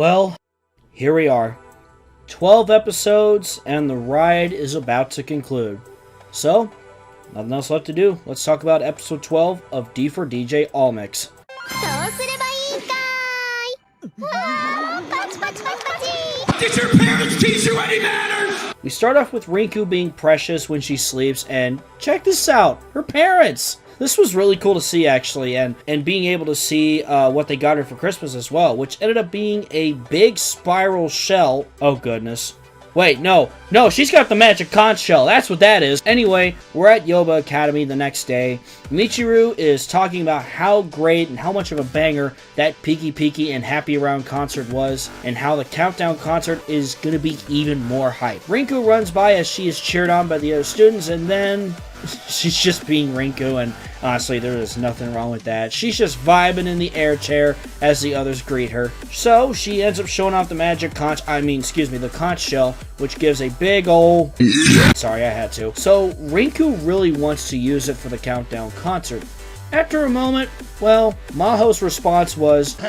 Well, here we are. 12 episodes, and the ride is about to conclude. So, nothing else left to do. Let's talk about episode 12 of D4DJ All Mix. Did your parents teach you any manners? We start off with Rinku being precious when she sleeps, and check this out, her parents! This was really cool to see, actually, and being able to see what they got her for Christmas as well, which ended up being a big spiral shell. Oh, goodness. Wait, no, she's got the magic conch shell. That's what that is. Anyway, we're at Yoba Academy the next day. Michiru is talking about how great and how much of a banger that Peaky Peaky and Happy Round concert was, and how the countdown concert is going to be even more hype. Rinku runs by as she is cheered on by the other students, and then she's just being Rinku, and honestly, there is nothing wrong with that. She's just vibing in the air chair as the others greet her. So, she ends up showing off the the conch shell, which gives a big ol'... Sorry, I had to. So, Rinku really wants to use it for the countdown concert. After a moment, well, Maho's response was...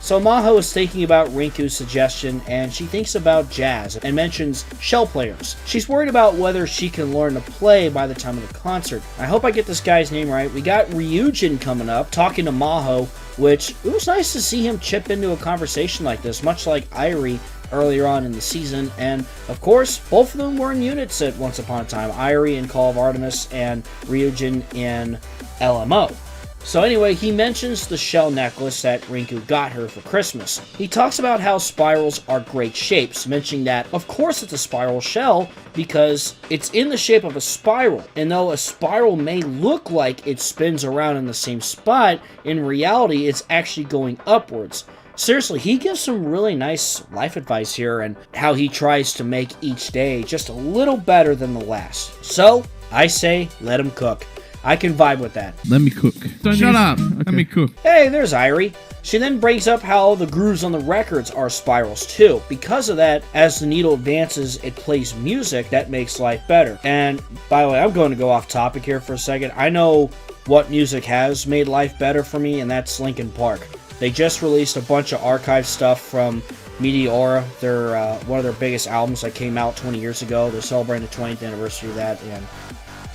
So Maho is thinking about Rinku's suggestion, and she thinks about jazz and mentions shell players. She's worried about whether she can learn to play by the time of the concert. I hope I get this guy's name right. We got Ryujin coming up, talking to Maho, which it was nice to see him chip into a conversation like this, much like Irie earlier on in the season. And of course, both of them were in units at Once Upon a Time. Irie in Call of Artemis and Ryujin in LMO. So anyway, he mentions the shell necklace that Rinku got her for Christmas. He talks about how spirals are great shapes, mentioning that, of course, it's a spiral shell because it's in the shape of a spiral. And though a spiral may look like it spins around in the same spot, in reality, it's actually going upwards. Seriously, he gives some really nice life advice here and how he tries to make each day just a little better than the last. So, I say, let him cook. I can vibe with that. Let me cook. Shut up. Okay. Let me cook. Hey, there's Irie. She then brings up how the grooves on the records are spirals too. Because of that, as the needle advances, it plays music that makes life better. And by the way, I'm going to go off topic here for a second. I know what music has made life better for me, and that's Linkin Park. They just released a bunch of archive stuff from Meteora. They're one of their biggest albums that came out 20 years ago. They're celebrating the 20th anniversary of that, and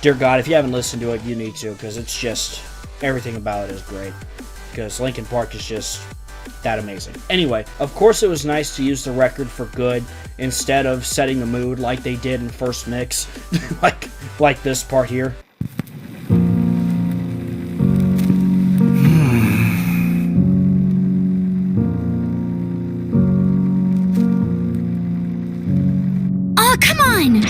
dear God, if you haven't listened to it, you need to, because it's just, everything about it is great. Because Linkin Park is just that amazing. Anyway, of course it was nice to use the record for good, instead of setting the mood like they did in First Mix, like this part here. Oh, come on!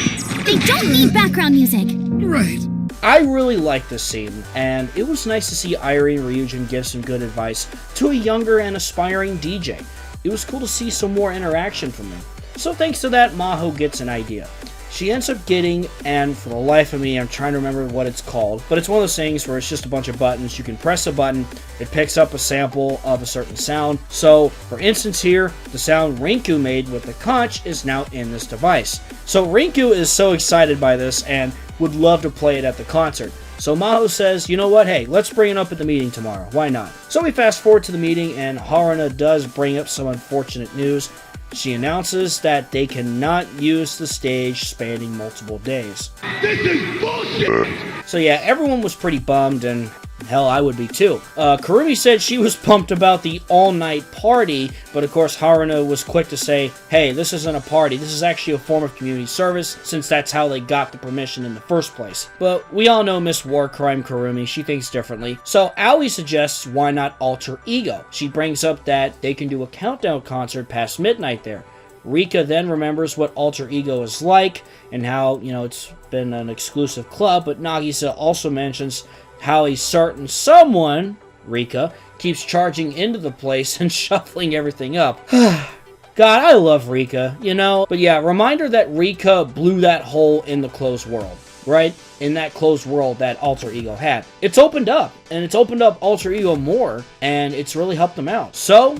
They don't need background music! Right. I really like this scene, and it was nice to see Irie and Ryujin give some good advice to a younger and aspiring DJ. It was cool to see some more interaction from them. So thanks to that, Maho gets an idea. She ends up getting, and for the life of me, I'm trying to remember what it's called, but it's one of those things where it's just a bunch of buttons. You can press a button, it picks up a sample of a certain sound. So, for instance here, the sound Rinku made with the conch is now in this device. So Rinku is so excited by this and would love to play it at the concert. So Maho says, you know what, hey, let's bring it up at the meeting tomorrow. Why not? So we fast forward to the meeting, and Haruna does bring up some unfortunate news. She announces that they cannot use the stage spanning multiple days. This is bullshit! So yeah, everyone was pretty bummed, and hell, I would be too. Kurumi said she was pumped about the all-night party, but of course Haruna was quick to say, hey, this isn't a party, this is actually a form of community service, since that's how they got the permission in the first place. But we all know Miss Warcrime Kurumi, she thinks differently. So Aoi suggests, why not Alter Ego? She brings up that they can do a countdown concert past midnight there. Rika then remembers what Alter Ego is like, and how, it's been an exclusive club, but Nagisa also mentions how a certain someone, Rika, keeps charging into the place and shuffling everything up. God, I love Rika, But yeah, reminder that Rika blew that hole in the closed world, right? In that closed world that Alter Ego had. It's opened up, and it's opened up Alter Ego more, and it's really helped them out. So,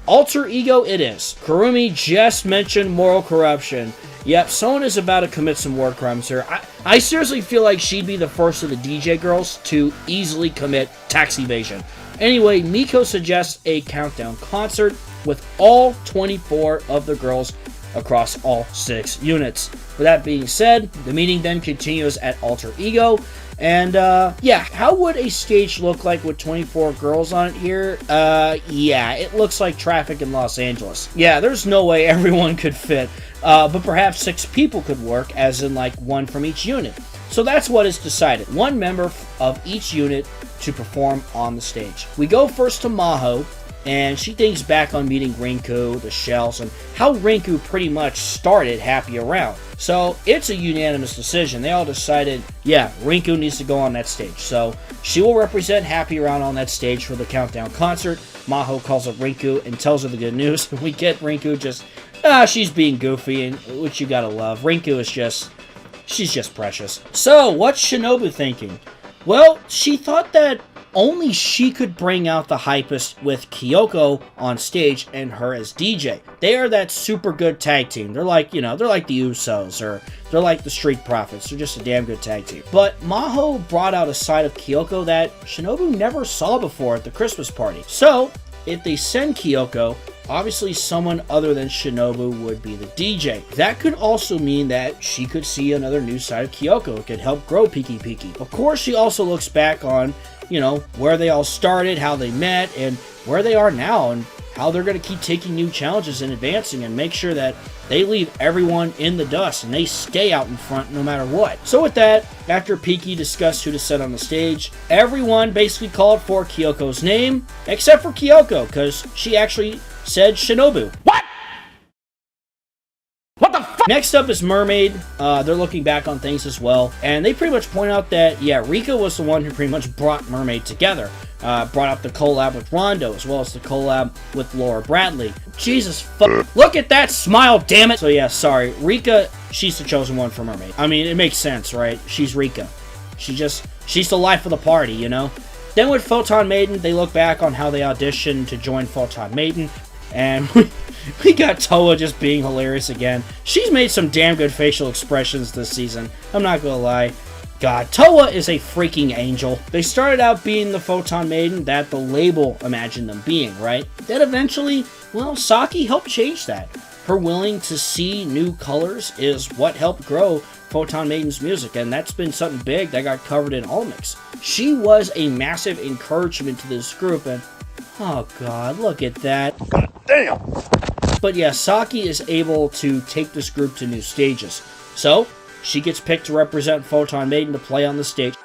Alter Ego it is. Kurumi just mentioned moral corruption. Yep, someone is about to commit some war crimes here. I seriously feel like she'd be the first of the DJ girls to easily commit tax evasion. Anyway, Miko suggests a countdown concert. with all 24 of the girls across all 6 units. With that being said, the meeting then continues at Alter Ego. And, yeah, how would a stage look like with 24 girls on it here? Yeah, it looks like traffic in Los Angeles. Yeah, there's no way everyone could fit, but perhaps 6 people could work, as in, like, 1 from each unit. So that's what is decided. 1 member of each unit to perform on the stage. We go first to Maho, and she thinks back on meeting Rinku, the Shells, and how Rinku pretty much started Happy Around. So it's a unanimous decision. They all decided, yeah, Rinku needs to go on that stage. So she will represent Happy Around on that stage for the Countdown concert. Maho calls up Rinku and tells her the good news. We get Rinku just, she's being goofy, and which you gotta love. Rinku is just, she's just precious. So what's Shinobu thinking? Well, she thought that only she could bring out the hypest with Kyoko on stage and her as DJ. They are that super good tag team. They're like, you know, they're like the Usos, or they're like the Street Profits. They're just a damn good tag team. But Maho brought out a side of Kyoko that Shinobu never saw before at the Christmas party. So, if they send Kyoko, obviously someone other than Shinobu would be the DJ. That could also mean that she could see another new side of Kyoko. It could help grow Piki Piki. Of course, she also looks back on, you know, where they all started, how they met, and where they are now, and how they're going to keep taking new challenges and advancing, and make sure that they leave everyone in the dust and they stay out in front no matter what. So with that, after Piki discussed who to set on the stage, everyone basically called for Kyoko's name, except for Kyoko, because she actually said Shinobu. What? What the fuck? Next up is Mermaid. They're looking back on things as well, and they pretty much point out that, yeah, Rika was the one who pretty much brought Mermaid together. Brought out the collab with Rondo, as well as the collab with Laura Bradley. Jesus fuck. Look at that smile, damn it! So yeah, sorry. Rika, she's the chosen one for Mermaid. I mean, it makes sense, right? She's Rika. She's the life of the party, you know? Then with Photon Maiden, they look back on how they auditioned to join Photon Maiden, and we got Toa just being hilarious again. She's made some damn good facial expressions this season, I'm not gonna lie. God, Toa is a freaking angel. They started out being the Photon Maiden that the label imagined them being, right? Then eventually, well, Saki helped change that. Her willing to see new colors is what helped grow Photon Maiden's music, and that's been something big that got covered in Almix. She was a massive encouragement to this group, and oh god, look at that. God damn. But yeah, Saki is able to take this group to new stages. So, she gets picked to represent Photon Maiden to play on the stage.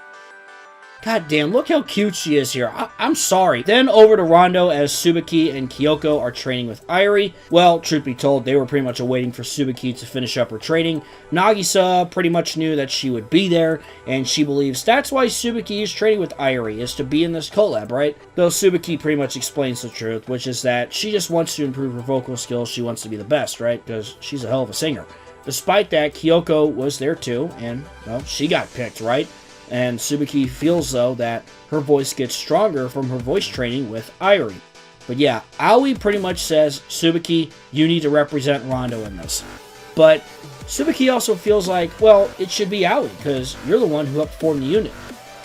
God damn, look how cute she is here. I'm sorry. Then over to Rondo as Tsubaki and Kyoko are training with Irie. Well, truth be told, they were pretty much waiting for Tsubaki to finish up her training. Nagisa pretty much knew that she would be there, and she believes that's why Tsubaki is training with Irie, is to be in this collab, right? Though Tsubaki pretty much explains the truth, which is that she just wants to improve her vocal skills. She wants to be the best, right? Because she's a hell of a singer. Despite that, Kyoko was there too, and, well, she got picked, right? And Tsubaki feels, though, that her voice gets stronger from her voice training with Irie. But yeah, Aoi pretty much says, Tsubaki, you need to represent Rondo in this. But Tsubaki also feels like, well, it should be Aoi, because you're the one who helped form the unit.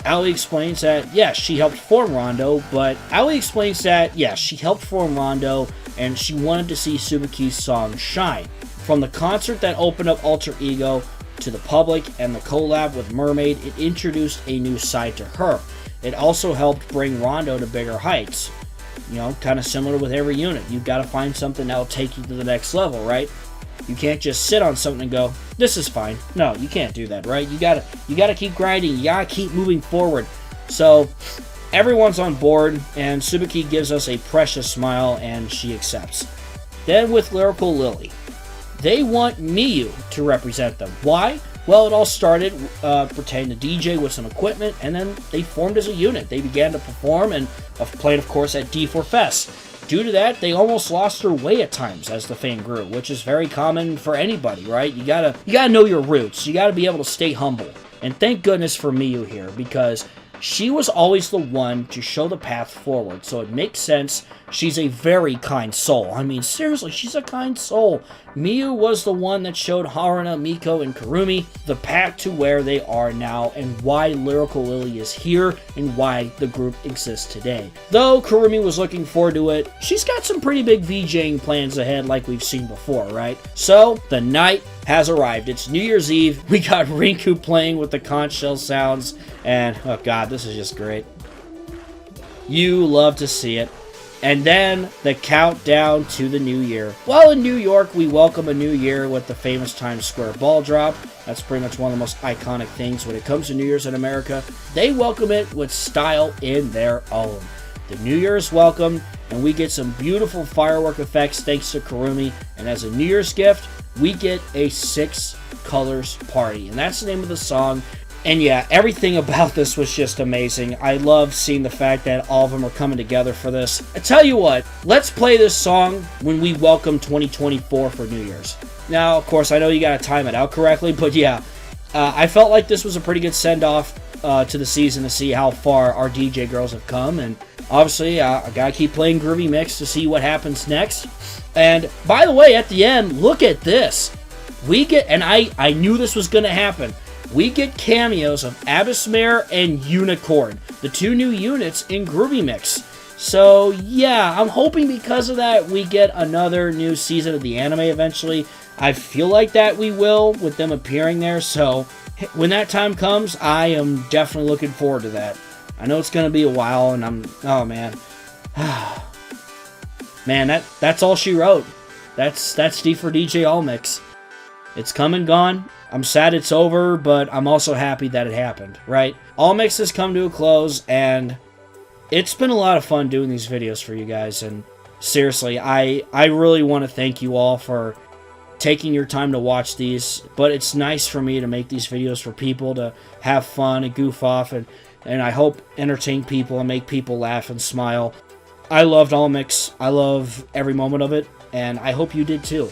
Aoi explains that, yes, she helped form Rondo, but Aoi explains that, yes, she helped form Rondo, and she wanted to see Tsubaki's song shine. From the concert that opened up Alter Ego, to the public, and the collab with Mermaid, it introduced a new side to her. It also helped bring Rondo to bigger heights. You know, kind of similar with every unit. You've got to find something that'll take you to the next level, right? You can't just sit on something and go, this is fine. No, you can't do that, right? You gotta keep grinding. You gotta keep moving forward. So, everyone's on board, and Tsubaki gives us a precious smile, and she accepts. Then with Lyrical Lily. They want Miyu to represent them. Why? Well, it all started pertaining to DJ with some equipment, and then they formed as a unit. They began to perform and played, of course, at D4 Fest. Due to that, they almost lost their way at times as the fame grew, which is very common for anybody, right? You gotta know your roots. You gotta be able to stay humble. And thank goodness for Miyu here, because she was always the one to show the path forward, so it makes sense. She's a very kind soul. I mean, seriously, she's a kind soul. Miyu was the one that showed Haruna, Miko, and Kurumi the path to where they are now and why Lyrical Lily is here and why the group exists today. Though Kurumi was looking forward to it, she's got some pretty big VJing plans ahead like we've seen before, right? So, the night has arrived. It's New Year's Eve. We got Rinku playing with the conch shell sounds, and oh god, this is just great. You love to see it. And then the countdown to the new year. Well, in New York, we welcome a new year with the famous Times Square ball drop. That's pretty much one of the most iconic things when it comes to New Year's in America. They welcome it with style in their own. The New Year is welcome, and we get some beautiful firework effects thanks to Kurumi. And as a New Year's gift, we get a 6 colors party. And that's the name of the song. And yeah, everything about this was just amazing. I love seeing the fact that all of them are coming together for this. I tell you what, let's play this song when we welcome 2024 for New Year's. Now, of course, I know you gotta time it out correctly, but yeah, I felt like this was a pretty good send-off to the season to see how far our DJ girls have come. And obviously, I gotta keep playing Groovy Mix to see what happens next. And by the way, at the end, look at this. We get, and I knew this was gonna happen, we get cameos of Abyssmare and Unicorn, the 2 new units in Groovy Mix. So yeah, I'm hoping because of that we get another new season of the anime eventually. I feel like that we will with them appearing there, so when that time comes, I am definitely looking forward to that. I know it's going to be a while, and oh man. Man, that's all she wrote. That's D4DJ All Mix. It's come and gone. I'm sad it's over, but I'm also happy that it happened, right? All Mix has come to a close, and it's been a lot of fun doing these videos for you guys, and seriously, I really want to thank you all for taking your time to watch these, but it's nice for me to make these videos for people to have fun and goof off, and I hope entertain people and make people laugh and smile. I loved All Mix. I love every moment of it, and I hope you did too.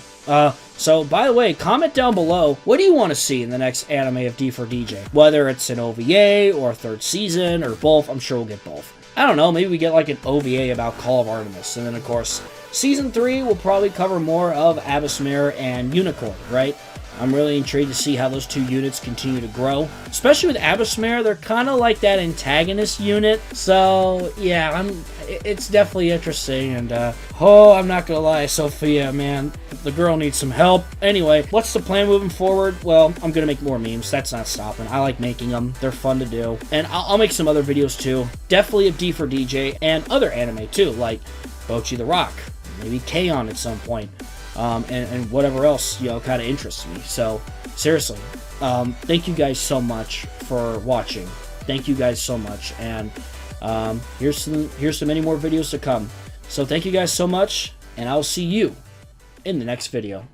So, by the way, comment down below, what do you want to see in the next anime of D4DJ? Whether it's an OVA, or a 3rd season, or both, I'm sure we'll get both. I don't know, maybe we get like an OVA about Call of Artemis, and then of course, Season 3 will probably cover more of Abyssmare and Unicorn, right? I'm really intrigued to see how those 2 units continue to grow. Especially with Abyssmare, they're kind of like that antagonist unit. So, yeah, it's definitely interesting. And, I'm not gonna lie, Sophia, man, the girl needs some help. Anyway, what's the plan moving forward? Well, I'm gonna make more memes. That's not stopping. I like making them. They're fun to do. And I'll make some other videos, too. Definitely of D4DJ and other anime, too, like Bocchi the Rock. Maybe K-On! At some point. And whatever else, kind of interests me. So, seriously, thank you guys so much for watching. Thank you guys so much. And here's some many more videos to come. So, thank you guys so much, and I'll see you in the next video.